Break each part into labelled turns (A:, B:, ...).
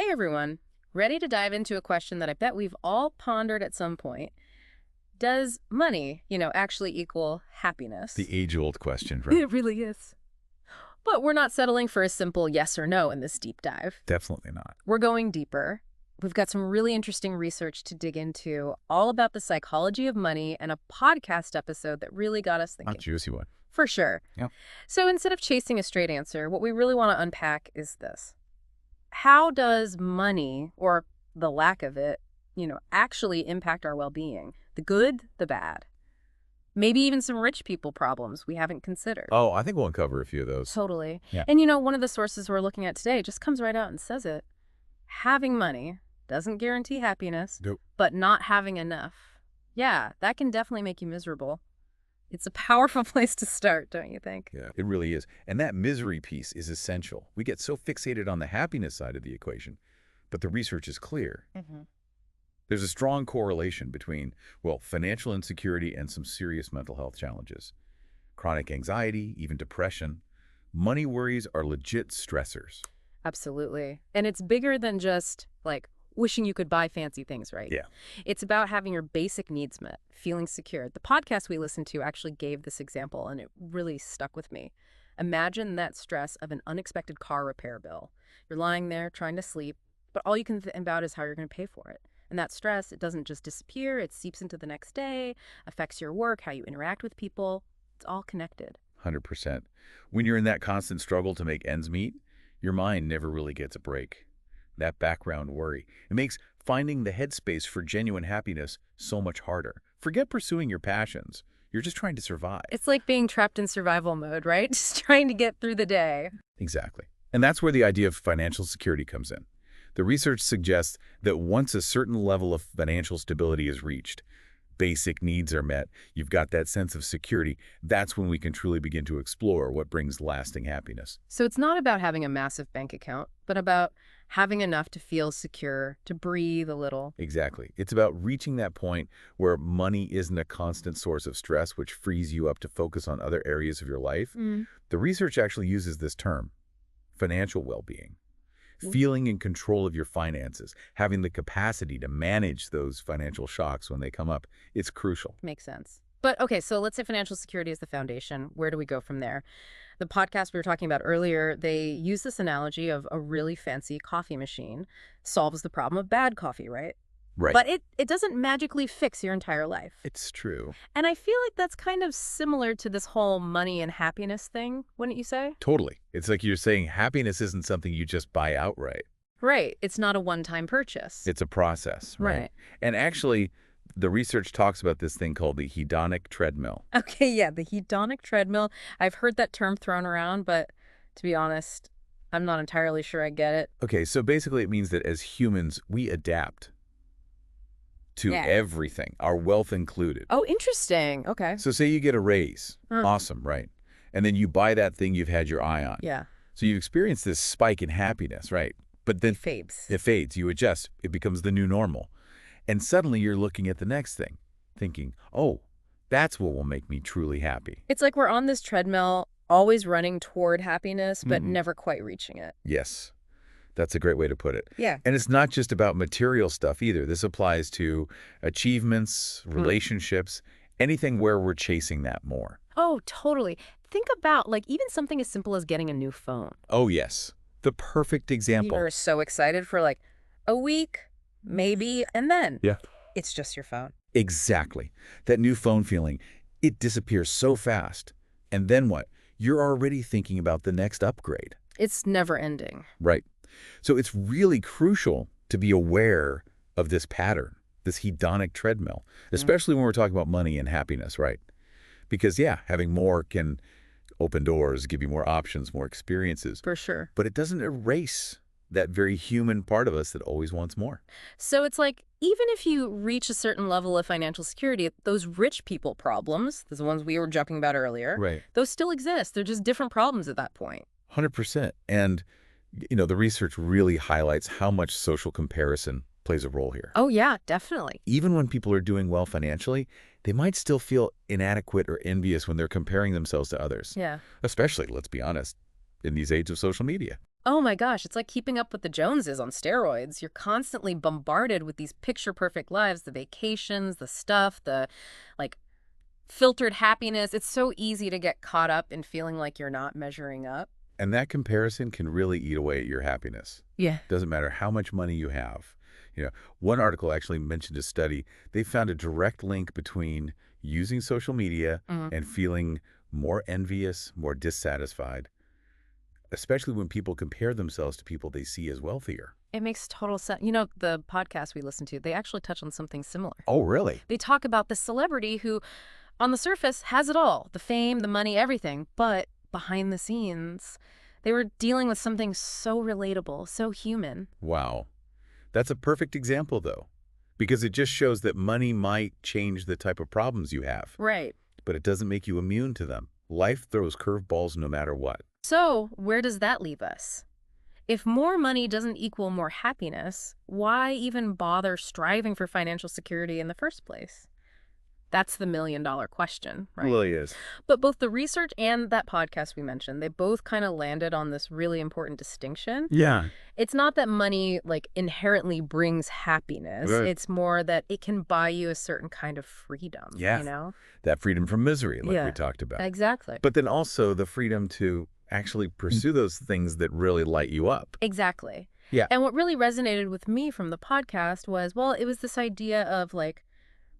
A: Hey everyone, ready to dive into a question that I bet we've all pondered at some point. Does money, actually equal happiness?
B: The age-old question, right?
A: It really is. But we're not settling for a simple yes or no in this deep dive.
B: Definitely not.
A: We're going deeper. We've got some really interesting research to dig into, all about the psychology of money, and a podcast episode that really got us
B: A
A: thinking.
B: juicy one.
A: For sure.
B: Yep.
A: So instead of chasing a straight answer, what we really want to unpack is this. How does money, or the lack of it, actually impact our well-being? The good, the bad. Maybe even some rich people problems we haven't considered.
B: Oh, I think we'll uncover a few of those.
A: Totally.
B: Yeah.
A: And one of the sources we're looking at today just comes right out and says it. Having money doesn't guarantee happiness,
B: Nope.
A: but not having enough, yeah, that can definitely make you miserable. It's a powerful place to start, don't you think?
B: Yeah, it really is. And that misery piece is essential. We get so fixated on the happiness side of the equation, but the research is clear.
A: Mm-hmm.
B: There's a strong correlation between, well, financial insecurity and some serious mental health challenges. Chronic anxiety, even depression. Money worries are legit stressors.
A: Absolutely. And it's bigger than just, wishing you could buy fancy things, right?
B: Yeah.
A: It's about having your basic needs met, feeling secure. The podcast we listened to actually gave this example, and it really stuck with me. Imagine that stress of an unexpected car repair bill. You're lying there trying to sleep, but all you can think about is how you're going to pay for it. And that stress, it doesn't just disappear, it seeps into the next day, affects your work, how you interact with people. It's all connected.
B: 100%. When you're in that constant struggle to make ends meet, your mind never really gets a break. That background worry. It makes finding the headspace for genuine happiness so much harder. Forget pursuing your passions. You're just trying to survive.
A: It's like being trapped in survival mode, right? Just trying to get through the day.
B: Exactly. And that's where the idea of financial security comes in. The research suggests that once a certain level of financial stability is reached, basic needs are met, you've got that sense of security, that's when we can truly begin to explore what brings lasting happiness.
A: So it's not about having a massive bank account, but about having enough to feel secure, to breathe a little.
B: Exactly. It's about reaching that point where money isn't a constant source of stress, which frees you up to focus on other areas of your life. The research actually uses this term, financial well-being. Feeling in control of your finances, having the capacity to manage those financial shocks when they come up, it's crucial.
A: Makes sense. But okay, so let's say financial security is the foundation. Where do we go from there? The podcast we were talking about earlier, they use this analogy of a really fancy coffee machine solves the problem of bad coffee, right?
B: Right.
A: But it doesn't magically fix your entire life.
B: It's true.
A: And I feel like that's kind of similar to this whole money and happiness thing, wouldn't you say?
B: Totally. It's like you're saying happiness isn't something you just buy outright.
A: Right. It's not a one-time purchase.
B: It's a process, right?
A: Right.
B: And actually, the research talks about this thing called the hedonic treadmill.
A: Okay, yeah, the hedonic treadmill. I've heard that term thrown around, but to be honest, I'm not entirely sure I get it.
B: Okay, so basically it means that as humans, we adapt to
A: Yeah.
B: everything, our wealth included.
A: Oh, interesting. Okay.
B: So say you get a raise.
A: Hmm.
B: Awesome, right? And then you buy that thing you've had your eye on.
A: Yeah.
B: So you've experienced this spike in happiness, right? But then
A: Fades.
B: it fades. You adjust. It becomes the new normal. And suddenly you're looking at the next thing, thinking, oh, that's what will make me truly happy.
A: It's like we're on this treadmill, always running toward happiness, but
B: Mhm.
A: never quite reaching it.
B: Yes, that's a great way to put it.
A: Yeah.
B: And it's not just about material stuff either. This applies to achievements, relationships, anything where we're chasing that more.
A: Oh, totally. Think about, even something as simple as getting a new phone.
B: Oh, yes. The perfect example.
A: You're so excited for, a week, maybe, and then
B: Yeah.
A: it's just your phone.
B: Exactly. That new phone feeling, it disappears so fast. And then what? You're already thinking about the next upgrade.
A: It's never ending.
B: Right. So it's really crucial to be aware of this pattern, this hedonic treadmill, especially when we're talking about money and happiness, right? Because, yeah, having more can open doors, give you more options, more experiences.
A: For sure.
B: But it doesn't erase that very human part of us that always wants more.
A: So it's like, even if you reach a certain level of financial security, those rich people problems, the ones we were joking about earlier,
B: Right.
A: those still exist. They're just different problems at that point.
B: 100%. And, the research really highlights how much social comparison plays a role here.
A: Oh, yeah, definitely.
B: Even when people are doing well financially, they might still feel inadequate or envious when they're comparing themselves to others.
A: Yeah.
B: Especially, let's be honest, in these age of social media.
A: Oh my gosh, it's like keeping up with the Joneses on steroids. You're constantly bombarded with these picture-perfect lives, the vacations, the stuff, the, like, filtered happiness. It's so easy to get caught up in feeling like you're not measuring up.
B: And that comparison can really eat away at your happiness.
A: Yeah.
B: Doesn't matter how much money you have. One article actually mentioned a study. They found a direct link between using social media and feeling more envious, more dissatisfied, especially when people compare themselves to people they see as wealthier.
A: It makes total sense. The podcast we listen to, they actually touch on something similar.
B: Oh, really?
A: They talk about the celebrity who, on the surface, has it all, the fame, the money, everything. But behind the scenes, they were dealing with something so relatable, so human.
B: Wow. That's a perfect example, though, because it just shows that money might change the type of problems you have,
A: Right.
B: but it doesn't make you immune to them. Life throws curveballs no matter what.
A: So where does that leave us? If more money doesn't equal more happiness, why even bother striving for financial security in the first place? That's the million-dollar question, right?
B: It really is.
A: But both the research and that podcast we mentioned, they both kind of landed on this really important distinction.
B: Yeah.
A: It's not that money, inherently brings happiness.
B: Right.
A: It's more that it can buy you a certain kind of freedom,
B: Yeah. That freedom from misery, like
A: Yeah.
B: we talked about.
A: Exactly.
B: But then also the freedom to actually pursue those things that really light you up.
A: Exactly.
B: Yeah.
A: And what really resonated with me from the podcast was, well, it was this idea of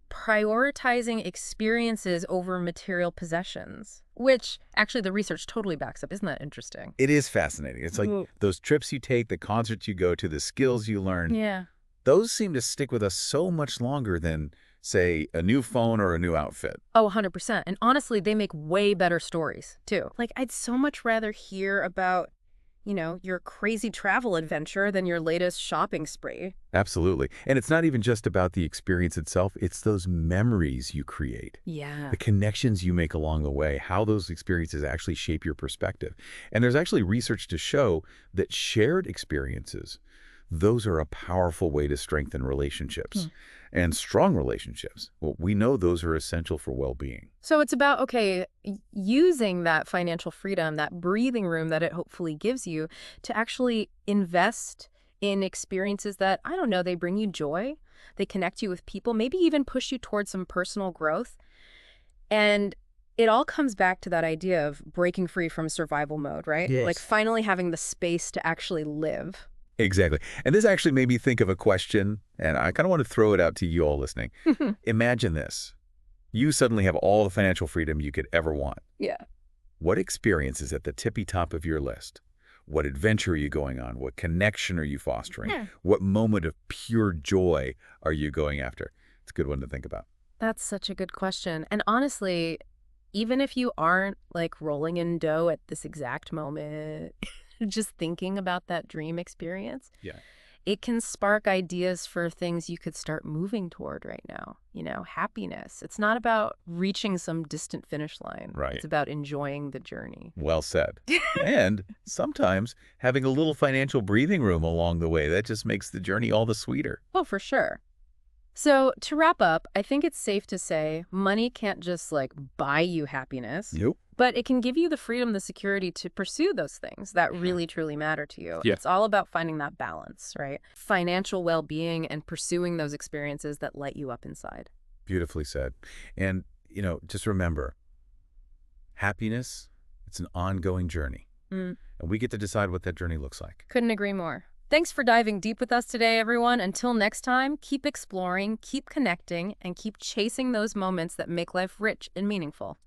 A: prioritizing experiences over material possessions, which actually the research totally backs up. Isn't that interesting?
B: It is fascinating. It's like those trips you take, the concerts you go to, the skills you learn,
A: Yeah.
B: those seem to stick with us so much longer than, say, a new phone or a new outfit.
A: Oh, 100%. And honestly, they make way better stories, too. I'd so much rather hear about, your crazy travel adventure than your latest shopping spree.
B: Absolutely. And it's not even just about the experience itself. It's those memories you create,
A: Yeah.
B: the connections you make along the way, how those experiences actually shape your perspective. And there's actually research to show that shared experiences, those are a powerful way to strengthen relationships and strong relationships. Well, we know those are essential for well-being.
A: So it's about, using that financial freedom, that breathing room that it hopefully gives you to actually invest in experiences that, I don't know, they bring you joy, they connect you with people, maybe even push you towards some personal growth. And it all comes back to that idea of breaking free from survival mode, right?
B: Yes.
A: Finally having the space to actually live.
B: Exactly. And this actually made me think of a question, and I kind of want to throw it out to you all listening. Imagine this. You suddenly have all the financial freedom you could ever want.
A: Yeah.
B: What experience is at the tippy top of your list? What adventure are you going on? What connection are you fostering? What moment of pure joy are you going after? It's a good one to think about.
A: That's such a good question. And honestly, even if you aren't rolling in dough at this exact moment, just thinking about that dream experience, it can spark ideas for things you could start moving toward right now. Happiness. It's not about reaching some distant finish line.
B: Right.
A: It's about enjoying the journey.
B: Well said. And sometimes having a little financial breathing room along the way, that just makes the journey all the sweeter.
A: Oh, for sure. So to wrap up, I think it's safe to say money can't just buy you happiness.
B: Nope.
A: But it can give you the freedom, the security to pursue those things that really, truly matter to you.
B: Yeah.
A: It's all about finding that balance, right? Financial well-being and pursuing those experiences that light you up inside.
B: Beautifully said. And, just remember, happiness, it's an ongoing journey. And we get to decide what that journey looks like.
A: Couldn't agree more. Thanks for diving deep with us today, everyone. Until next time, keep exploring, keep connecting, and keep chasing those moments that make life rich and meaningful.